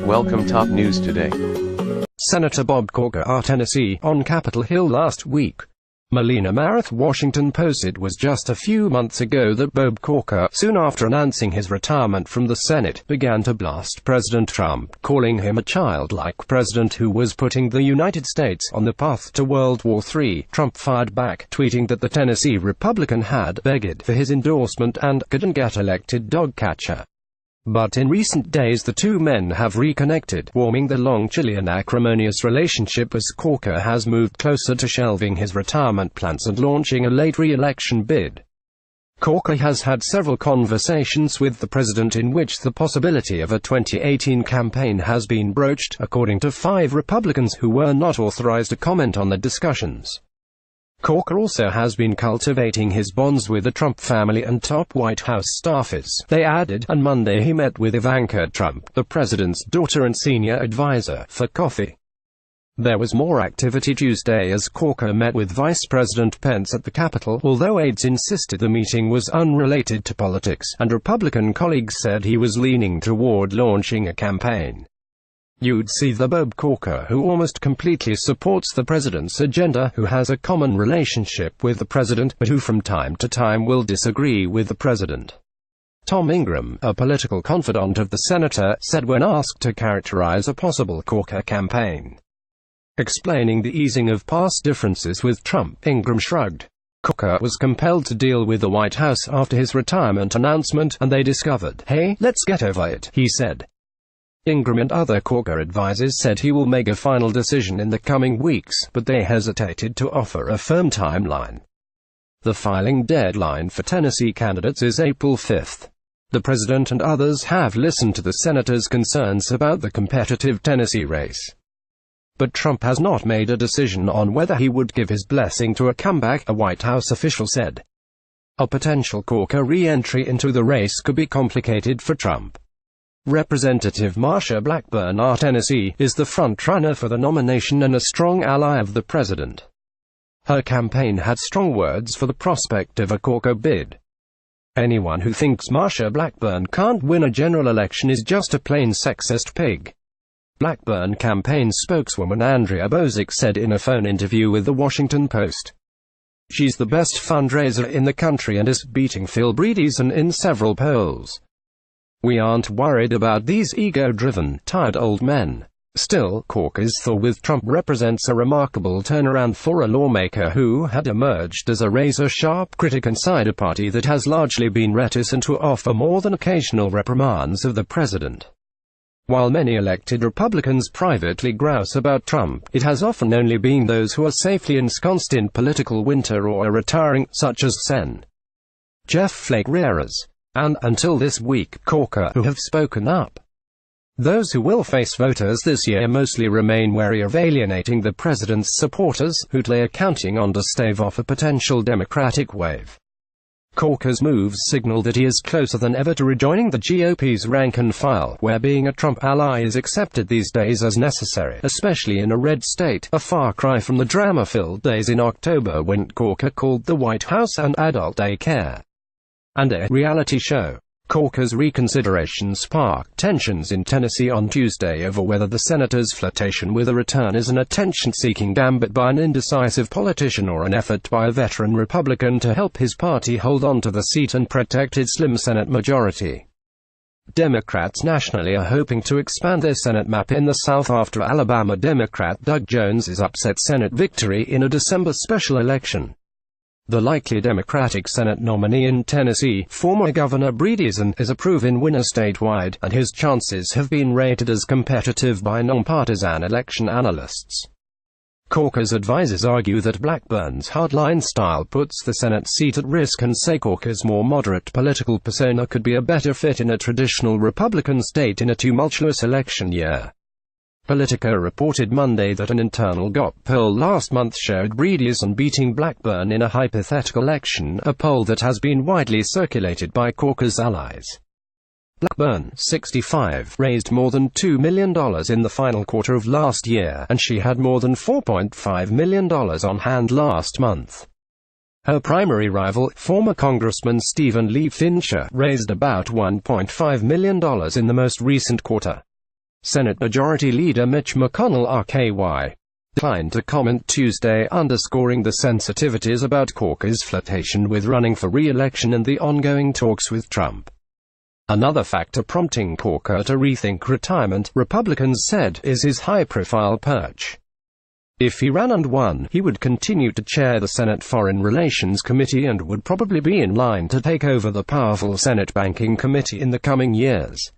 Welcome top news today. Senator Bob Corker Tennessee on Capitol Hill last week. Melina MaraThe Washington Post. It was just a few months ago that Bob Corker, soon after announcing his retirement from the Senate, began to blast President Trump, calling him a childlike president who was putting the United States on the path to World War III. Trump fired back, tweeting that the Tennessee Republican had begged for his endorsement and couldn't get elected dog catcher. But in recent days the two men have reconnected, warming the long, chilly and acrimonious relationship as Corker has moved closer to shelving his retirement plans and launching a late re-election bid. Corker has had several conversations with the president in which the possibility of a 2018 campaign has been broached, according to 5 Republicans who were not authorized to comment on the discussions. Corker also has been cultivating his bonds with the Trump family and top White House staffers, they added, and Monday he met with Ivanka Trump, the president's daughter and senior advisor, for coffee. There was more activity Tuesday as Corker met with Vice President Pence at the Capitol, although aides insisted the meeting was unrelated to politics, and Republican colleagues said he was leaning toward launching a campaign. You'd see the Bob Corker who almost completely supports the president's agenda, who has a common relationship with the president, but who from time to time will disagree with the president. Tom Ingram, a political confidant of the senator, said when asked to characterize a possible Corker campaign. Explaining the easing of past differences with Trump, Ingram shrugged. Corker was compelled to deal with the White House after his retirement announcement, and they discovered, "Hey, let's get over it," he said. Ingram and other Corker advisors said he will make a final decision in the coming weeks, but they hesitated to offer a firm timeline. The filing deadline for Tennessee candidates is April 5. The president and others have listened to the senator's concerns about the competitive Tennessee race. But Trump has not made a decision on whether he would give his blessing to a comeback, a White House official said. A potential Corker re-entry into the race could be complicated for Trump. Representative Marsha Blackburn Tennessee is the front-runner for the nomination and a strong ally of the president. Her campaign had strong words for the prospect of a Corker bid. "Anyone who thinks Marsha Blackburn can't win a general election is just a plain sexist pig," Blackburn campaign spokeswoman Andrea Bozick said in a phone interview with The Washington Post. "She's the best fundraiser in the country and is beating Phil Bredesen in several polls. We aren't worried about these ego-driven, tired old men." Still, Corker's thaw with Trump represents a remarkable turnaround for a lawmaker who had emerged as a razor-sharp critic inside a party that has largely been reticent to offer more than occasional reprimands of the president. While many elected Republicans privately grouse about Trump, it has often only been those who are safely ensconced in political winter or are retiring, such as Sen. Jeff Flake Ramirez, and, until this week, Corker, who have spoken up. Those who will face voters this year mostly remain wary of alienating the president's supporters, who they are counting on to stave off a potential Democratic wave. Corker's moves signal that he is closer than ever to rejoining the GOP's rank and file, where being a Trump ally is accepted these days as necessary, especially in a red state, a far cry from the drama-filled days in October when Corker called the White House an adult daycare and a reality show. Corker's reconsideration sparked tensions in Tennessee on Tuesday over whether the senator's flirtation with a return is an attention-seeking gambit by an indecisive politician or an effort by a veteran Republican to help his party hold on to the seat and protect its slim Senate majority. Democrats nationally are hoping to expand their Senate map in the South after Alabama Democrat Doug Jones's upset Senate victory in a December special election. The likely Democratic Senate nominee in Tennessee, former Governor Bredesen, is a proven winner statewide, and his chances have been rated as competitive by nonpartisan election analysts. Corker's advisors argue that Blackburn's hardline style puts the Senate seat at risk and say Corker's more moderate political persona could be a better fit in a traditional Republican state in a tumultuous election year. Politico reported Monday that an internal GOP poll last month showed Bredesen beating Blackburn in a hypothetical election, a poll that has been widely circulated by Corker's allies. Blackburn, 65, raised more than $2 million in the final quarter of last year, and she had more than $4.5 million on hand last month. Her primary rival, former Congressman Stephen Lee Fincher, raised about $1.5 million in the most recent quarter. Senate Majority Leader Mitch McConnell RKY declined to comment Tuesday, underscoring the sensitivities about Corker's flirtation with running for re-election and the ongoing talks with Trump. Another factor prompting Corker to rethink retirement, Republicans said, is his high-profile perch. If he ran and won, he would continue to chair the Senate Foreign Relations Committee and would probably be in line to take over the powerful Senate Banking Committee in the coming years.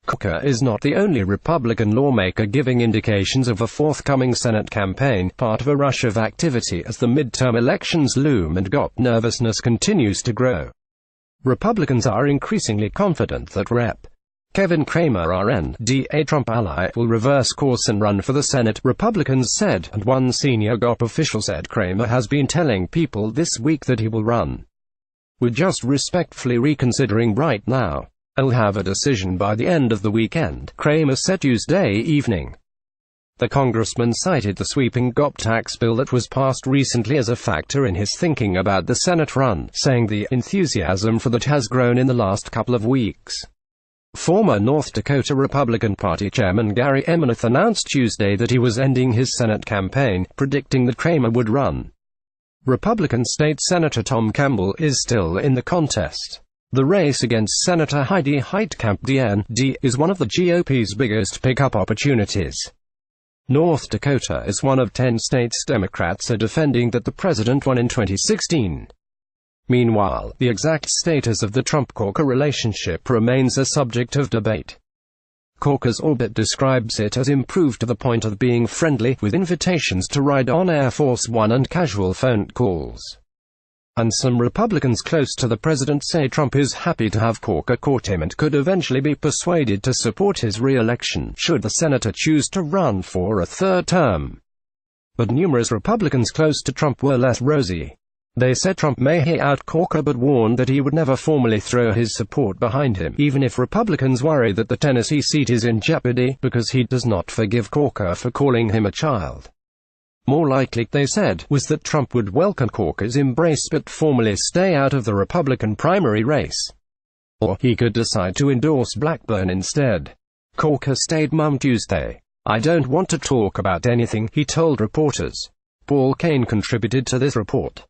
Corker is not the only Republican lawmaker giving indications of a forthcoming Senate campaign, part of a rush of activity as the midterm elections loom and GOP nervousness continues to grow. Republicans are increasingly confident that Rep. Kevin Cramer RN, a Trump ally, will reverse course and run for the Senate, Republicans said, and one senior GOP official said Cramer has been telling people this week that he will run. "We're just respectfully reconsidering right now. I'll have a decision by the end of the weekend," Cramer said Tuesday evening. The congressman cited the sweeping GOP tax bill that was passed recently as a factor in his thinking about the Senate run, saying the enthusiasm for that has grown in the last couple of weeks. Former North Dakota Republican Party Chairman Gary MaraThe announced Tuesday that he was ending his Senate campaign, predicting that Cramer would run. Republican State Senator Tom Campbell is still in the contest. The race against Senator Heidi Heitkamp DND is one of the GOP's biggest pickup opportunities. North Dakota is one of 10 states Democrats are defending that the president won in 2016. Meanwhile, the exact status of the Trump-Corker relationship remains a subject of debate. Corker's orbit describes it as improved to the point of being friendly, with invitations to ride on Air Force One and casual phone calls. And some Republicans close to the president say Trump is happy to have Corker court him and could eventually be persuaded to support his re-election, should the senator choose to run for a third term. But numerous Republicans close to Trump were less rosy. They said Trump may hear out Corker but warned that he would never formally throw his support behind him, even if Republicans worry that the Tennessee seat is in jeopardy, because he does not forgive Corker for calling him a child. More likely, they said, was that Trump would welcome Corker's embrace but formally stay out of the Republican primary race. Or he could decide to endorse Blackburn instead. Corker stayed mum Tuesday. "I don't want to talk about anything," he told reporters. Paul Kane contributed to this report.